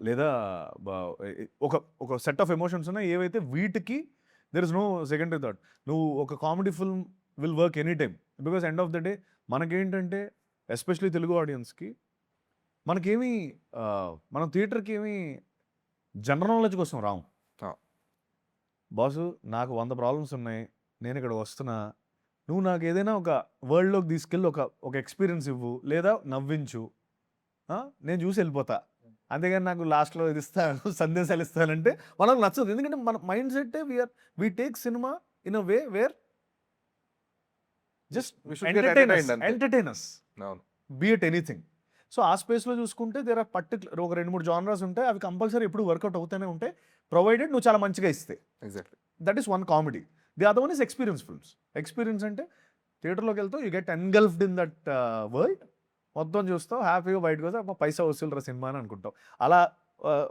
లేదా బ ఒక ఒక సెట్ ఆఫ్ ఎమోషన్స్ ఉన్నాయి. ఏవైతే వీటికి there is no secondary thought. నువ్వు ఒక comedy film will work any time. Because end of the day మనకేంటంటే ఎస్పెషల్లీ తెలుగు ఆడియన్స్‌కి మనకేమి మనం థియేటర్‌కి ఏమి జనరల్ నాలెడ్జ్ కోసం రాము. ఆ! బాసు నాకు 100 ప్రాబ్లమ్స్ ఉన్నాయి. నేను ఇక్కడికి వస్తున్నా. నువ్వు నాకు ఏదైనా ఒక వరల్డ్‌లోకి తీసుకెళ్ళి ఒక ఎక్స్‌పీరియన్స్ ఇవ్వు. లేదా నవ్వించు. ఆ! నేను చూసి ఎళ్ళిపోతా. అంతేగాని నాకు లాస్ట్‌లో ఇది ఇస్తాను, సందేశాలు ఇస్తానంటే వాళ్ళకి నచ్చదు. ఎందుకంటే మన మైండ్ సెట్టే we take cinema in a way where just we should get entertained అంతే. Entertain us. అవును. Be it anything. సో, ఆ స్పేస్‌లో చూసుకుంటే దేర్ ఆర్ పర్టిక్యులర్ ఒక 2, 3 జానరాస్ ఉంటాయి. అవి కంపల్సరీ ఎప్పుడు వర్కౌట్ అవుతూనే ఉంటాయి. ప్రొవైడెడ్ నువ్వు చాలా మంచిగా ఇస్తే. Exactly. That is one comedy. The other one is experience films. Experience అంటే థియేటర్‌లోకెళ్తావు you get engulfed in that world. మొత్తం చూస్తావు. హ్యాపీగా బయటకొస్తే అబ్బా! పైసా వసూలురా సినిమా అని అనుకుంటావు. అలా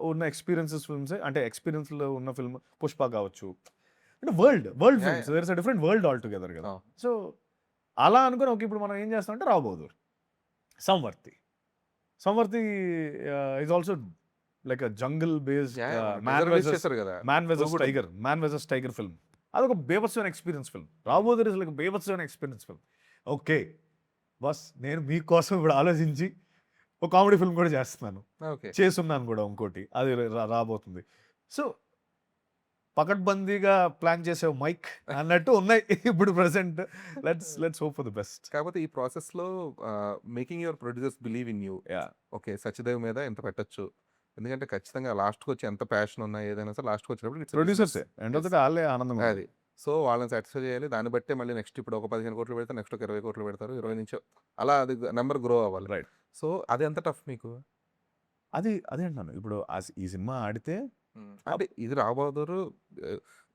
ఉన్న ఎక్స్‌పీరియన్సెస్ ఫిల్మ్సే అంటే ఎక్స్‌పీరియన్స్‌లో ఉన్న ఫిల్మ్ 'పుష్ప' కావచ్చు. అంటే world yeah! Films. There is a different world all together కదా! అవును. సో, అలా అనుకోని ఓకే. ఇప్పుడు మనం ఏం చేస్తామంటే 'రాబోదుర్', 'సంవర్తి'. 'సంవర్తి' is also like a jungle based yeah! Man release versus చేశారు గదా! మ్యాన్ వర్సెస్ దూకుడు. Tiger. Man versus tiger film. అదొక బీభత్సమైన ఎక్స్‌పీరియన్స్ ఫిల్మ్. 'రాబోదుర్' ఇస్ లైక్ బీభత్సమైన ఎక్స్‌పీరియన్స్ ఫిల్మ్. ఓకే. బాస్ నేను మీకోసం ఇప్పుడు ఆలోచించి ఒక కామెడీ ఫిల్మ్ కూడా చేస్తున్నాను. ఓకే. చేసున్నాను కూడా ఇంకోటి. అది రాబోతుంది. సో, పకడ్బందీగా ప్లాన్ చేసావు మైక్ అన్నట్టు ఉన్నాయి ఇప్పుడు present. Let's hope for the best. కాకపోతే ఈ ప్రాసెస్‌లో making your producers believe in you. Yeah! Okay. 'Satyadev' మీద ఇంత పెట్టొచ్చు. ఎందుకంటే ఖచ్చితంగా లాస్ట్‌కొచ్చి ఎంత ప్యాషన్ ఉన్నా ఏదైనా సరే లాస్ట్‌కొచ్చేటప్పుడు ఇట్స్ ఎ బిజినెస్. ప్రొడ్యూసర్సే. End of the yes. Day ఆళ్ళే ఆనందంగా అది. ఉంటది. సో, వాళ్ళని సాటిస్ఫై చేయాలి. దాన్ని బట్టే మళ్ళీ నెక్స్ట్ ఇప్పుడు ఒక 15,00,00,000 పెడితే నెక్స్ట్ ఒక 20,00,00,000 పెడతారు. 20 నుంచి అలా అది నంబర్ గ్రో అవ్వాలి. రైట్. సో, అది ఎంత టఫ్ మీకు? అదే అంటున్నాను. ఇప్పుడు ఈ సినిమా ఆడితే అంటే ఇది 'రాబోదురు'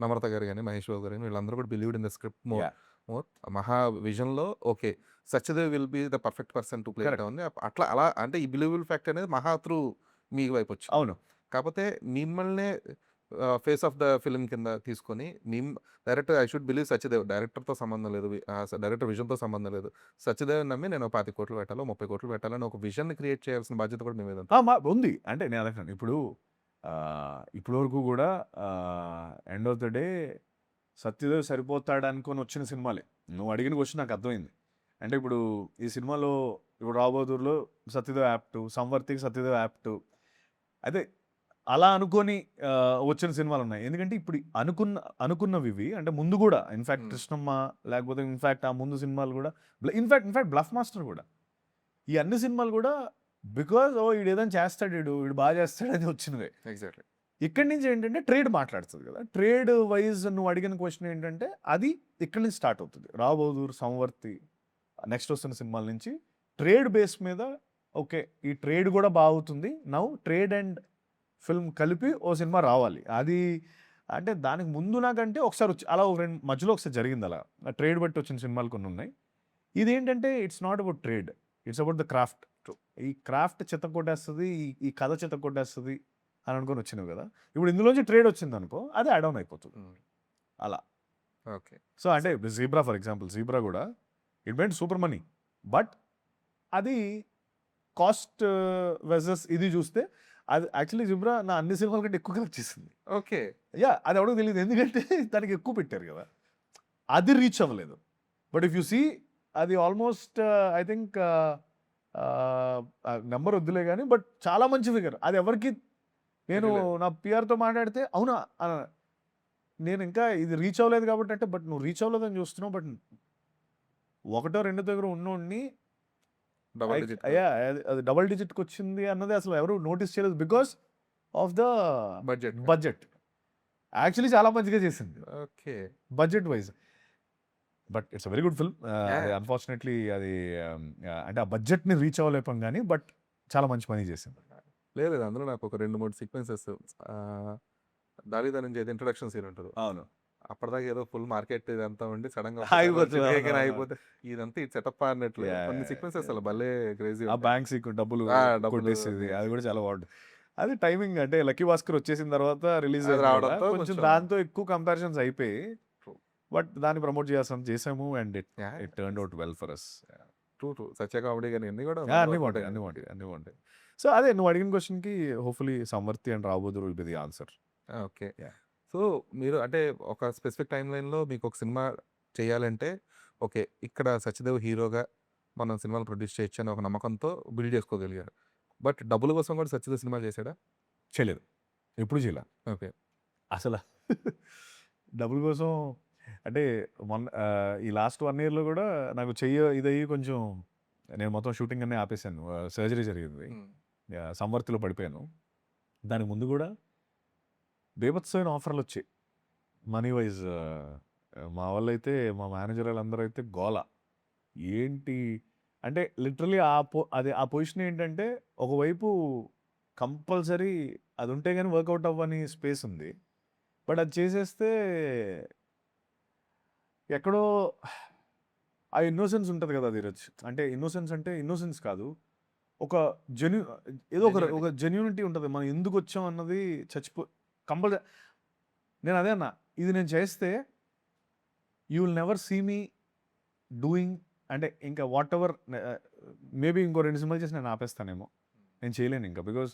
'నమ్రత' గారు గాని, 'మహేష్ బాబు' గారు గాని వీళ్ళందరూ కూడా believed in the script more. Yeah! More 'Maha' విజన్‌లో okay. 'Satyadev will be the perfect person to play it' correct. ఉంది. అట్లా అలా అంటే ఈ బిలీవబుల్ ఫ్యాక్ట్ అనేది 'మహా' త్రూ మీ వైపొచ్చింది. అవును. కాపోతే మిమ్మల్నే ఫేస్ ఆఫ్ ద ఫిల్మ్ కింద తీసుకొని director I should believe 'Satyadev' డైరెక్టర్‌తో సంబంధం లేదు. డైరెక్టర్ విజన్‌తో సంబంధం లేదు. 'సత్యదేవ్‌ని' నమ్మి నేను 25,00,00,000 పెట్టాలో, 30,00,00,000 పెట్టాలని ఒక విజన్‌ని క్రియేట్ చేయాల్సిన బాధ్యత కూడా మీ మీద ఉంది. ఉంది. అంటే నేను అదే అంటున్నాను. ఇప్పుడు ఇప్పటి వరకు గూడా end of the day 'Satyadev' సరిపోతాడనుకోని వచ్చిన సినిమాలే. నువ్వు అడిగిన క్వెషన్ నాకు అర్థమైంది. అంటే ఇప్పుడు ఈ సినిమాలో ఇప్పుడు 'రాబోదుర్‌లో' 'సత్యదేవ్' యాప్ట్, 'సంవర్తికి' 'సత్యదేవ్' యాప్ట్. అయితే అలా అనుకోని వచ్చిన సినిమాలున్నాయి. ఎందుకంటే ఇప్పుడు అనుకున్నవి ఇవి. అంటే ముందు గూడా ఇన్‌ఫాక్ట్ హ్మ్. 'కృష్ణమ్మ' లేకపోతే ఇన్‌ఫాక్ట్ ఆ ముందు సినిమాలు గూడా ఇన్‌ఫాక్ట్ 'బ్లఫ్ మాస్టర్' గూడా. ఈ అన్ని సినిమాలు గూడా బికాజ్ ఈడేదైనా చేస్తాడు ఈడు బాగా చేస్తాడని వచ్చినవే. ఎగ్జాక్ట్‌లీ. ఇక్కడి నుంచి ఏంటంటే ట్రేడ్ మాట్లాడుతది కదా! ట్రేడ్ వైస్ నువ్వు అడిగిన క్వెషన్ ఏంటంటే అది ఇక్కడి నుంచి స్టార్ట్ అవుతది. 'రావ్ బహదూర్', 'సంవర్తి' నెక్స్ట్ వస్తున్న సినిమాల నుంచి ట్రేడ్ బేస్ మీద ఓకే. ఈ ట్రేడ్ గూడా బావుతుంది. నౌ ట్రేడ్ అండ్ ఫిల్మ్ కలిపి ఓ సినిమా రావాలి. అది అంటే దానికి ముందు నాకంటే ఒకసారి అలా ఒక మధ్యలో ఒకసారి జరిగిందలా. ట్రేడ్ బట్టి వచ్చిన సినిమాలు కొన్నున్నాయి. ఇదేంటంటే it's not about trade. It's about the craft. ఈ క్రాఫ్ట్ చితక్కొట్టేస్తది. ఈ కథ చితక్కొట్టేస్తది అని అనుకోని వచ్చినవి గదా! ఇప్పుడు ఇందులోంచి ట్రేడ్ వచ్చిందనుకో అది యాడ్ ఆన్ అయిపోతది. హ్మ్. అలా. ఓకే. సో, అంటే ఇప్పుడు 'జీబ్రా' ఫర్ ఎగ్జాంపుల్ 'జీబ్రా' గూడా it made super money. But అది కాస్ట్ వెర్సస్ ఇది చూస్తే అది యాక్చువల్లీ 'జీబ్రా' నా అన్ని సినిమాల కంటే ఎక్కువ కలెక్ట్ చేసింది. ఓకే. అది ఎవడికి తెలీదు. ఎందుకంటే దానికి ఎక్కువ పెట్టారు గదా! అది రీచ్ అవ్వలేదు. బట్ ఇఫ్ యూ సీ అది ఆల్మోస్ట్ ఐ థింక్ నంబర్ వద్దులే గానీ బట్ చాలా మంచి ఫిగర్. అది ఎవరికీ నేను తెలియలేదు. నా పీఆర్‌తో మాట్లాడితే అవునా! నేను ఇంకా ఇది రీచ్ అవ్వలేదు కాబట్టి అంటే బట్ నువ్వు రీచ్ అవ్వలేదని చూస్తున్నావు. బట్ ఒకటో రెండో దగ్గర ఉన్నోడిని డబుల్ డిజిట్. అది డబుల్ డిజిట్‌కొచ్చింది అన్నది అసలు ఎవరు నోటీస్ చేయలేదు. Because of the budget. Budget. Actually చాలా మంచిగా చేసింది. Okay. Budget wise. But it's a very good film. అది యాహ్! అన్‌ఫార్చునేట్‌లీ అది అంటే ఆ బడ్జెట్‌ని రీచ్ అవ్వలేకపోయాం గానీ బట్ చాలా మంచి పని చేసింది. లేదు. లేదు. అందులో నాకు ఒక 2, 3 సీక్వెన్సెస్ ఆహ్, 'దాలి ధనంజయ'ది ఇంట్రడక్షన్ సీన్ ఉంటది. అవును. అప్పటిదాకా ఏదో ఫుల్ మార్కెట్ ఇదంతా ఉండి సడెన్‌గా ఆగిపోతుంది. ఒక్కసారి అవునవును. ఆగిపోతే ఇదంతా ఈ సెటప్పా అన్నట్లు కొన్ని సీక్వెన్సెస్ అసలు భలే క్రేజీ ఆ ఉంటాయి. బ్యాంక్ డబ్బులు ఆ! డబ్బులు కొట్టేసేది. అది అన్నీ కూడా చాలా బాగుంటది. అది టైమింగ్ అంటే 'లక్కీ భాస్కర్' వచ్చేసిన తర్వాత రిలీజ్ అది అయింది కదా! రావడంతో కొంచెం కొంచెం దాంతో ఎక్కువ కంపారిజన్స్ అయిపోయి ట్రూ. బట్ దాన్ని ప్రమోట్ చేసాము and yeah! It turned out well for us. True. True. Satya comedy గాని ఇయన్నీ కూడా బాగా అన్నీ వర్కౌట్ బాగుంటాయి. అయినాయి. అన్నీ బాగుంటాయి. అన్నీ బాగుంటాయి. సో అదే నువ్వు అడిగిన క్వెషన్‌కి హోప్‌ఫుల్లీ 'సంవర్తి' and 'Rao Bahadur' will be the answer. Okay. Yeah! So, మీరు అంటే ఒక స్పెసిఫిక్ టైమ్ లైన్‌లో మీకొక సినిమా చేయాలంటే, ఓకే. ఇక్కడ సత్యదేవ్ హీరోగా మనం సినిమాలు ప్రొడ్యూస్ చేయొచ్చు అనే ఒక నమ్మకంతో బిల్డ్ చేసుకోగలిగారు. బట్ డబ్బుల కోసం కూడా సత్యదేవ్ సినిమాలు చేసాడా? చేయలేదు. ఎప్పుడు చేయలా. ఓకే. అసల డబ్బుల కోసం అంటే ఈ లాస్ట్ 1 ఇయర్‌లో గూడా నాకు చెయ్యి ఇదయ్యి కొంచెం నేను మొత్తం షూటింగ్ అన్నీ ఆపేసాను. సర్జరీ జరిగింది. హ్మ్. 'సంవర్తిలో' పడిపోయాను. దానికి ముందు గూడా బీభత్సమైన ఆఫర్‌లొచ్చాయి. మనీ వైస్ మా వాళ్ళైతే మా మేనేజర్ ఆళ్ళందరూ అయితే గోల. ఏంటి అంటే లిటరల్లీ ఆ పొజిషన్ ఏంటంటే ఒకవైపు కంపల్సరీ అదుంటే గాని వర్కౌట్ అవ్వని స్పేస్ ఉంది. బట్ అది చేసేస్తే ఎక్కడో ఆ ఇన్నోసెన్స్ ఉంటది గదా! ధీరజ్. అంటే ఇన్నోసెన్స్ అంటే ఇన్నోసెన్స్ కాదు. ఒక జెన్యూ ఏదో జెన్యూనిటీ. ఒక జెన్యూనిటీ ఉంటది. మనం ఎందుకొచ్చాం అన్నది కంపల్స నేను అదే అన్నా. ఇది నేను చేస్తే you will never see me doing అంటే ఇంకా వాటెవర్ మేబీ ఇంకో 2 సినిమాలు చేసి నేను ఆపేస్తానేమో. నేను చేయలేనింక. బికాజ్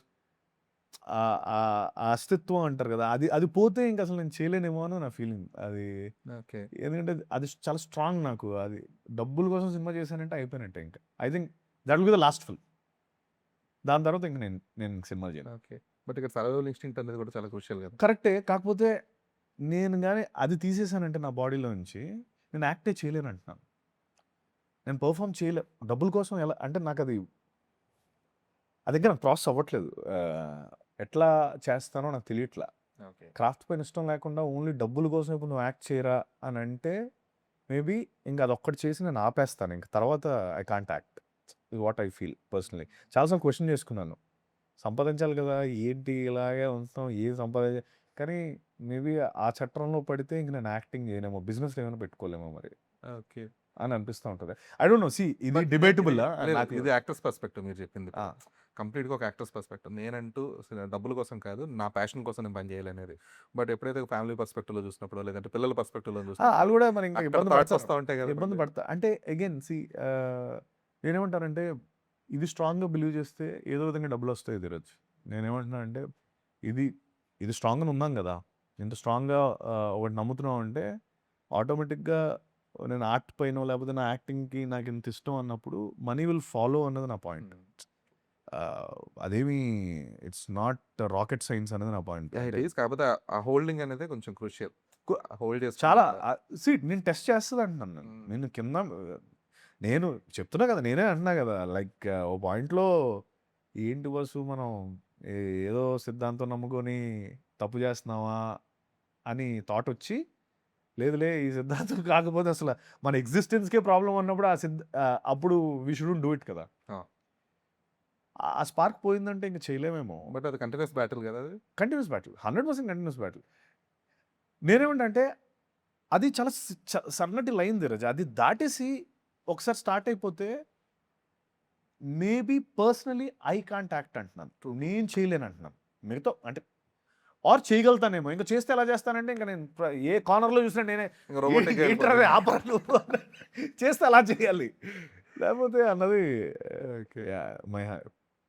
ఆ అస్తిత్వం అంటారు గదా! అది పోతే ఇంక అసలు నేను చేయలేనేమో అని నా ఫీలింగ్. అది ఓకే. ఎందుకంటే అది చాలా స్ట్రాంగ్ నాకు. అది డబ్బుల కోసం సినిమా చేశానంటే అయిపోయినట్టే ఇంక. I think that will be the last film. దాని తర్వాత ఇంక నేను సినిమాలు చేయను. ఓకే. బట్ ఇక్కడ సర్వైవల్ ఇన్‌స్టింక్ట్ అనేది కూడా చాలా క్రూషియల్ కదా! కరెక్టే. కాకపోతే నేను గాని అది తీసేసానంటే నా బాడీలో నుంచి నేను యాక్టే చేయలేనంటున్నాను. నేను పెర్ఫార్మ్ చేయలే. డబ్బుల కోసం ఎలా అంటే నాకది అది ఇంకా నాకు ప్రాసెస్ అవ్వట్లేదు. ఎట్లా చేస్తానో నాకు తెలియట్లా. ఓకే. క్రాఫ్ట్ పైన ఇష్టం లేకుండా ఓన్లీ డబ్బుల కోసం ఇప్పుడు నువ్వు యాక్ట్ చేయరా అని అంటే మేబీ ఇంక అదొక్కటి చేసి నేను ఆపేస్తాను. ఇంక తర్వాత ఐ కాంట్ యాక్ట్. ఇది వాట్ ఐ ఫీల్ పర్సనల్లీ. చాలా సార్లు క్వెషన్ చేసుకున్నాను. సంపాదించాలి కదా! ఏంటి ఇలాగే ఉంటున్నాం ఏం కానీ మేబీ ఆ చట్రంలో పడితే ఇంక నేను యాక్టింగ్ చేయనేమో. బిజినెస్‌లో ఏమైనా పెట్టుకోలేమో మరి ఓకే. అని అనిపిస్తా ఉంటది. I don't know. ఇది బట్ డిబేటబుల్. లేదు. నాకు ఇది యాక్టర్స్ పర్స్పెక్టివ్ మీరు చెప్పింది ఆ! ఇప్పుడు. కంప్లీట్‌గా ఒక యాక్టర్స్ పర్స్పెక్టివ్. నేనంటూ డబ్బుల కోసం కాదు, నా ప్యాషన్ కోసం నేను పని చేయాలనేది. బట్ ఎప్పుడైతే ఫ్యామిలీ పర్స్పెక్టివ్‌లో చూసినప్పుడో, లేదంటే పిల్లల పర్స్పెక్టివ్‌లో చూసినప్పుడు ఆళ్ళు కూడా మరి ఇంకా అక్కడ ఇబ్బంది థాట్స్ పడతారు. వస్తా ఉంటాయి ఇబ్బంది కదండీ! పడతా అంటే అగైన్ నేనేమంటానంటే ఇది స్ట్రాంగ్‌గా బిలీవ్ చేస్తే ఏదో విధంగా డబ్బులొస్తాయి ధీరజ్. నేనేమంటున్నానంటే ఇది ఇది స్ట్రాంగ్‌గానే ఉన్నాం గదా! ఇంత స్ట్రాంగ్‌గా ఒకటి నమ్ముతున్నామంటే ఆటోమేటిక్‌గా నేను ఆర్ట్ పైనో లేకపోతే నా యాక్టింగ్‌కి నాకింత ఇష్టం అన్నప్పుడు మనీ విల్ ఫాలో అన్నది నా పాయింట్. హ్మ్. అదేమి ఇట్స్ నాట్ రాకెట్ సైన్స్ అనేది నా పాయింట్. ఇట్ ఈస్ కాకపోతే ఆ హోల్డింగ్ అనేది కొంచెం క్రూషియల్. హోల్డ్ చాలా చేసుకుంటా. నేను టెస్ట్ చేస్తుంది అంటున్నాను నేను. నేను కింద నేను చెప్తున్నా కదా, నేనే అంటున్నా కదా, లైక్ ఓ పాయింట్లో ఏంటి బస్సు మనం ఏదో సిద్ధాంతం నమ్ముకొని తప్పు చేస్తున్నావా అని థాట్ వచ్చి, లేదులే ఈ సిద్ధాంతం కాకపోతే అసలు మన ఎగ్జిస్టెన్స్కే ప్రాబ్లం అన్నప్పుడు అప్పుడు వీ షుడెంట్ డూ ఇట్ కదా. ఆ స్పార్క్ పోయిందంటే ఇంకా చేయలేమేమో. బట్ అది కంటిన్యూస్ బ్యాటిల్ కదా అది. Continuous battle, 100% continuous battle. నేనేమంటే అది చాలా సన్నటి లైన్ ధీరజ్. అది దాటేసి ఒకసారి స్టార్ట్ అయిపోతే maybe personally I can't act అంటున్నాను, నేను చేయలేను అంటున్నాను. మిగతా అంటే ఆర్ చేయగలుగుతానేమో, ఇంకా చేస్తే ఎలా చేస్తానంటే ఇంకా నేను ఏ కార్నర్లో చూసినా నేనే ఆపరలు చేస్తే అలా చేయాలి, లేకపోతే అన్నది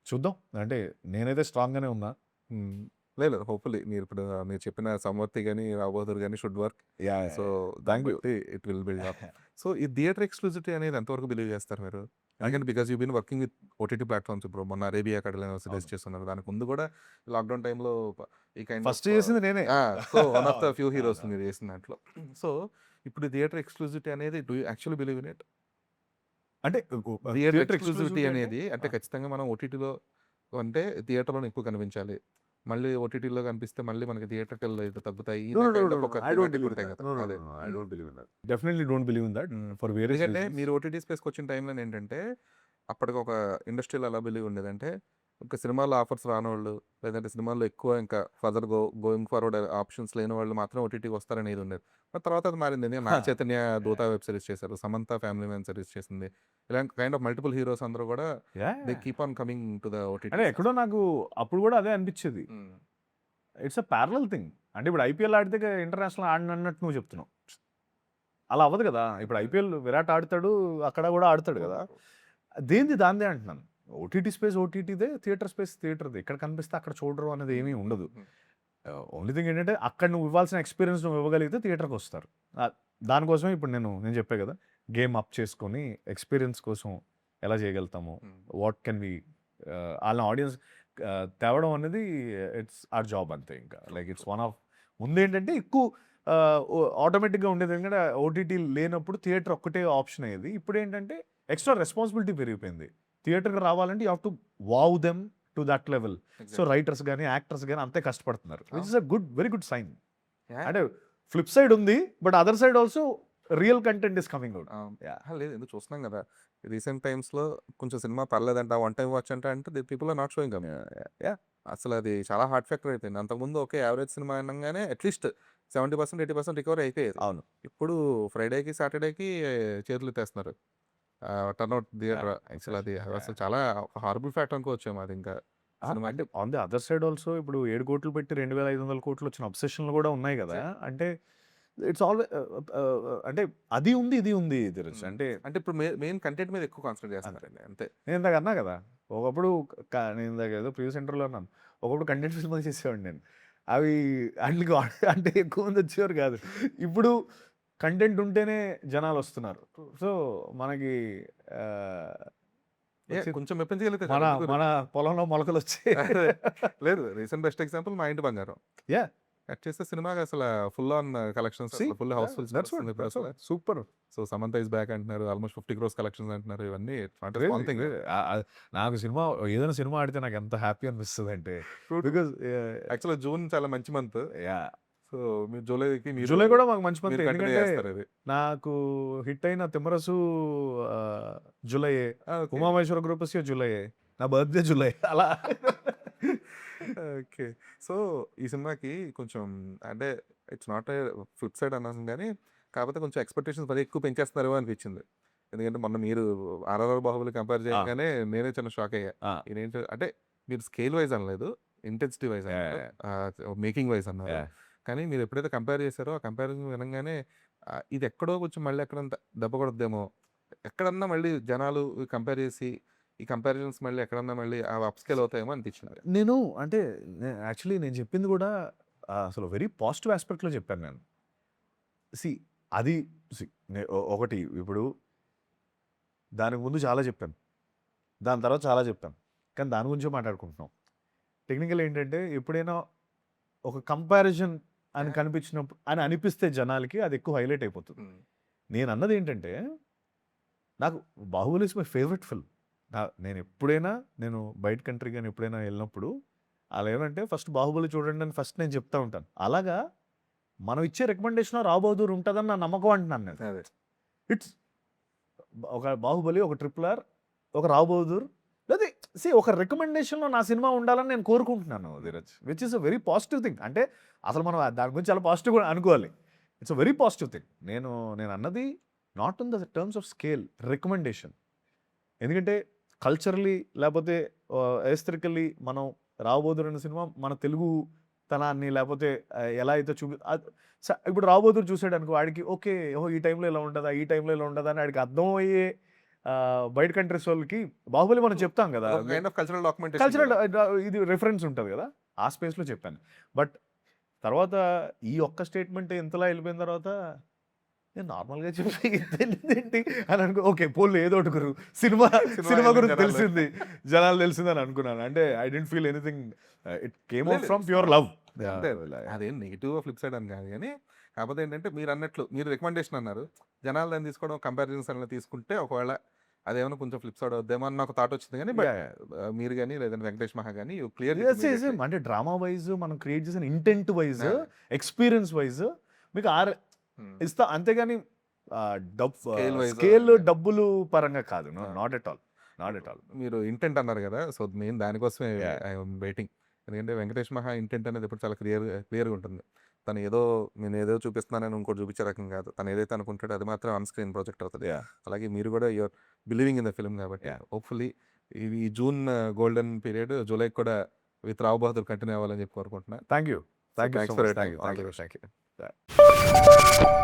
చూద్దాం. అంటే నేనైతే స్ట్రాంగ్గానే ఉన్నా. లేదు హోప్ఫుల్లీ మీరు ఇప్పుడు మీరు చెప్పిన సమవర్తి కానీ రాబోతురు కానీ should work. So thank you. It will build up. So ఈ థియేటర్ ఎక్స్క్లూజివిటీ అనేది ఎంతవరకు బిలీవ్ చేస్తారు మీరు? ఎందుకంటే because you been working with OTT platforms. ఇప్పుడు మొన్న అరేబియా కడలో సజెస్ట్ చేస్తున్నారు, దానికి ముందు కూడా లాక్డౌన్ టైంలో ఈ కైండ్ ఫస్ట్ చేసింది నేనే. So one of the few heroes మీరు చేసిన దాంట్లో. సో ఇప్పుడు థియేటర్ ఎక్స్క్లూజివిటీ అనేది do you actually believe in it? అంటే థియేటర్ ఎక్స్క్లూజివిటీ అనేది అంటే ఖచ్చితంగా మనం ఓటీటీలో అంటే థియేటర్లో ఎక్కువ కనిపించాలి, మళ్ళీ ఓటీటీలో కనిపిస్తే మళ్ళీ మనకి థియేటర్ తగ్గుతాయి. Definitely don't believe in that for various ఎందుకంటే మీరు ఓటీటీ స్పేస్కి వచ్చిన టైంలో ఏంటంటే అప్పటికి ఒక ఇండస్ట్రీలో ఎలా బిలీవ్ ఉండేదంటే ఇంకా సినిమాల్లో ఆఫర్స్ రానోళ్ళు, లేదంటే సినిమాల్లో ఎక్కువ ఇంకా ఫర్దర్ గోయింగ్ ఫార్వర్డ్ ఆప్షన్స్ లేని వాళ్ళు మాత్రం ఓటీటీకి వస్తారనేది ఉండేది. మరి తర్వాత అది మారింది. నాగ చైతన్య దూత వెబ్ సిరీస్ చేశారు, సమంత ఫ్యామిలీ మ్యాన్ సిరీస్ చేసింది, ఇలాంటి కైండ్ ఆఫ్ మల్టిపుల్ హీరోస్ అందరూ కూడా they keep on coming to the OTT. అంటే ఎక్కడో నాకు అప్పుడు కూడా అదే అనిపించేది, ఇట్స్ అ ప్యారలల్ థింగ్. అంటే ఇప్పుడు ఐపీఎల్ ఆడితే ఇంటర్నేషనల్ ఆడినట్టు నువ్వు చెప్తున్నావు, అలా అవ్వదు కదా. ఇప్పుడు ఐపీఎల్ విరాట్ ఆడతాడు, అక్కడ కూడా ఆడతాడు కదా, దేంది దాందే అంటున్నాను. ఓటీటీ స్పేస్ ఓటీటీదే, థియేటర్ స్పేస్ థియేటర్దే. ఇక్కడ కనిపిస్తే అక్కడ చూడరు అనేది ఏమీ ఉండదు. ఓన్లీ థింగ్ ఏంటంటే అక్కడ నువ్వు ఇవ్వాల్సిన ఎక్స్పీరియన్స్ నువ్వు ఇవ్వగలిగితే థియేటర్కి వస్తారు. దానికోసమే ఇప్పుడు నేను చెప్పే కదా, గేమ్ అప్ చేసుకొని ఎక్స్పీరియన్స్ కోసం ఎలా చేయగలుగుతాము, వాట్ కెన్ వి వాళ్ళ ఆడియన్స్ తేవడం అనేది ఇట్స్ ఆర్ జాబ్ అంతే. ఇంకా లైక్ ఇట్స్ వన్ ఆఫ్ ముందేంటంటే ఎక్కువ ఆటోమేటిక్గా ఉండేది. ఎందుకంటే ఓటీటీ లేనప్పుడు థియేటర్ ఒక్కటే ఆప్షన్ అయ్యేది. ఇప్పుడు ఏంటంటే ఎక్స్ట్రా రెస్పాన్సిబిలిటీ పెరిగిపోయింది. థియేటర్కి రావాలంటే you have to wow them to that level. So writers కానీ యాక్టర్స్ కానీ అంతే కష్టపడుతున్నారు, which is a very good sign. అంటే ఫ్లిప్ సైడ్ ఉంది, but other side also real content is coming out. లేదు ఎందుకు చూస్తున్నాం కదా రీసెంట్ టైమ్స్లో కొంచెం సినిమా పర్లేదంట, వన్ టైం వాచ్ అంటే పీపుల్ ఆర్ నాట్ షోయింగ్. అసలు అది చాలా హార్ట్ ఫ్యాక్టర్ అయిపోయింది. అంతకుముందు ఓకే యావరేజ్ సినిమా అనగానే అట్లీస్ట్ 70% 80% రికవర్ అయిపోయేది. అవును, ఇప్పుడు ఫ్రైడేకి సాటర్డేకి చేతులు ఎత్తేస్తున్నారు టర్న్అవుట్ థియేటర్. అసలు అది అసలు చాలా హారబుల్ ఫ్యాక్ట్ అనుకోవచ్చేమో అది. ఇంకా అంటే on the other side also ఇప్పుడు 7 కోట్లు పెట్టి 2,500 కోట్లు వచ్చిన అబ్సెషన్లు కూడా ఉన్నాయి కదా. అంటే ఇట్స్ ఆల్వేస్ అంటే అది ఉంది ఇది ఉంది ధీరజ్. అంటే ఇప్పుడు మెయిన్ కంటెంట్ మీద ఎక్కువ కాన్సన్ట్రేట్ చేస్తున్నారండి అంతే. నేను ఇందాక అన్నా కదా, ఒకప్పుడు నేను ఇందాక ఏదో ప్రీవియస్ సెంటర్లో అన్నాను, ఒకప్పుడు కంటెంట్ ఫిల్మ్ చేసేవాడిని నేను. అవి అట్లకి అంటే ఎక్కువ మంది వచ్చేవారు కాదు. ఇప్పుడు కంటెంట్ ఉంటేనే జనాలు వస్తున్నారు. సో మనకి కొంచెం మెప్పించగలిగితే మన పొలంలో మొలకలు వచ్చాయి. లేదు రీసెంట్ బెస్ట్ ఎగ్జాంపుల్ మా ఇంటి బంగారం. కట్ చేస్తే సినిమాకి అసలు full on collections, full housefull super. So Samantha is back అంటున్నారు, ఆల్మోస్ట్ 50 crores కలెక్షన్స్ అంటున్నారు. ఇవన్నీ నాకు సినిమా ఏదైనా సినిమా ఆడితే నాకు ఎంత హ్యాపీ అనిపిస్తుంది అంటే, బికాజ్ యాక్చువల్గా జూన్ చాలా మంచి మంత్. సో మీరు జూలై కూడా మాకు మంచి మంత్. ఎందుకంటే నాకు హిట్ అయిన తిమ్మరసు జూలైయే, ఉమామహేశ్వర గ్రూపస్ జూలైయే, నా బర్త్డే జూలై, అలా. ఓకే. సో ఈ సినిమాకి కొంచెం అంటే it's not a flip side అన్నాను కానీ, కాకపోతే కొంచెం ఎక్స్పెక్టేషన్స్ మరీ ఎక్కువ పెంచేస్తున్నారేమో అనిపించింది. ఎందుకంటే మొన్న మీరు ఆర్ఆర్ఆర్ బాహుబలి కంపేర్ చేయగానే నేనే చిన్న షాక్ అయ్యా. ఇదేంటి అంటే మీరు స్కేల్ వైజ్ అనలేదు, ఇంటెన్సిటీ వైజ్ అన్నారు, మేకింగ్ వైజ్ అన్నారు. కానీ మీరు ఎప్పుడైతే కంపేర్ చేశారో ఆ కంపారిజన్ వినంగానే ఇది ఎక్కడో కొంచెం మళ్ళీ ఎక్కడంత దెబ్బ కొడద్దేమో, ఎక్కడన్నా మళ్ళీ జనాలు కంపేర్ చేసి ఈ కంపారిజన్స్ మళ్ళీ ఎక్కడన్నా మళ్ళీ అప్స్కేల్ అవుతాయేమో అనిపించింది. నేను అంటే యాక్చువల్లీ నేను చెప్పింది కూడా అసలు వెరీ పాజిటివ్ ఆస్పెక్ట్లో చెప్పాను నేను. అది ఒకటి, ఇప్పుడు దానికి ముందు చాలా చెప్పాను, దాని తర్వాత చాలా చెప్పాను. కానీ దాని గురించే మాట్లాడుకుంటున్నాం. టెక్నికల్ ఏంటంటే ఎప్పుడైనా ఒక కంపారిజన్ అని కనిపించినప్పుడు అని అనిపిస్తే జనాలకి అది ఎక్కువ హైలైట్ అయిపోతుంది. నేను అన్నది ఏంటంటే నాకు 'Baahubali' is my favourite film. నేను బయట కంట్రీ గాని ఎప్పుడైనా వెళ్ళినప్పుడు అలా ఏమంటే ఫస్ట్ 'బాహుబలి' చూడండి అని ఫస్ట్ నేను చెప్తా ఉంటాను. అలాగా మనం ఇచ్చే రికమెండేషన్ 'రావ్ బహదూర్' ఉంటుందని నా నమ్మకం అంటున్నాను నేను. అదే. ఇట్స్ ఒక 'బాహుబలి', ఒక 'RRR', ఒక 'రావ్ బహదూర్' లేదా ఒక రికమెండేషన్‌లో నా సినిమా ఉండాలని నేను కోరుకుంటున్నాను Dheeraj. Which is a very positive thing. అంటే అసలు మనం దాని గురించి చాలా పాజిటివ్‌గా అనుకోవాలి. It's a very positive thing. నేను అన్నది not in the terms of scale, recommendation. ఎందుకంటే కల్చరల్లీ లేకపోతే ఎస్థెటికల్లీ మనం 'రావ్ బహదూర్' అనే సినిమా మన తెలుగు తనాన్ని లేకపోతే ఎలా అయితే ఇప్పుడు 'రావ్ బహదూర్' చూసాడనుకో వాడికి ఓకే. ఓహో! ఈ టైంలో ఇలా ఉంటదా? ఈ టైంలో ఇలా ఉంటదా? అని వాడికి అర్థమయ్యే బయట కంట్రీస్ వాళ్ళకి 'బాహుబలి' మనం చెప్తాం కదా! ఒక kind of cultural documentation cultural కూడా. ఇది రిఫరెన్స్ ఉంటది కదా! ఆ స్పేస్‌లో చెప్పాను. బట్ తర్వాత ఈ ఒక్క స్టేట్మెంట్ ఇంతలా వెళ్ళిపోయిన తర్వాత నేను నార్మల్‌గా చెప్పి తెలియదేంటి అని ఓకే. పోన్లే ఏదో ఒకటి గురు సినిమా సినిమా గురించి జనాలు. తెలిసింది. జనాలు తెలిసిందని అనుకున్నాను. అంటే I don't feel anything. It came out లేదు, ఫ్రమ్ ప్యూర్ లవ్. అంతే. అదేం నెగెటివ్ ఫ్లిప్ సైడ్ అని కాదు గానీ, కాకపోతే ఏంటంటే మీరు రికమెండేషన్ అన్నారు. జనాలు దాన్ని తీసుకోవడం కంపారిజన్స్ అనేవి తీసుకుంటే ఒకవేళ అదేమన్నా కొంచెం ఫ్లిప్ సైడ్ అవుద్దేమో అని నాకు థాట్ వచ్చింది గానీ, బట్ మీరు గానీ లేదంటే వెంకటేష్ మహా గానీ యూ క్లియర్ అంటే డ్రామా వైజ్ మనం క్రియేట్ చేసిన ఇంటెంట్ వైజ్, ఎక్స్పీరియన్స్ వైజ్ మీకు ఇస్తా. అంతేగాని Scale wise స్కేల్ డబ్బులు పరంగా కాదు. Not at all. మీరు ఇంటెంట్ అన్నారు కదా! సో నేను దానికోసమే Yeah. I'm waiting. ఎందుకంటే వెంకటేష్ మహా ఇంటెంట్ అనేది ఎప్పుడు చాలా క్లియర్‌గా ఉంటుంది. నేనేదో చూపిస్తున్నానని ఇంకోటి చూపించే రకం కాదు. తను ఏదైతే అనుకుంటాడో అది మాత్రం ఆన్ స్క్రీన్ ప్రొజెక్ట్ అవుతది. అలాగే మీరు కూడా you are believing in the film కాబట్టి Yeah. హోప్‌ఫుల్లీ ఈ జూన్ గోల్డెన్ పీరియడ్ జూలైకి కూడా విత్ రావ్ బహదూర్ కంటిన్యూ అవ్వాలని చెప్పి కోరుకుంటున్నా. Thank you. Thanks so for much. your time. All the thank you. best.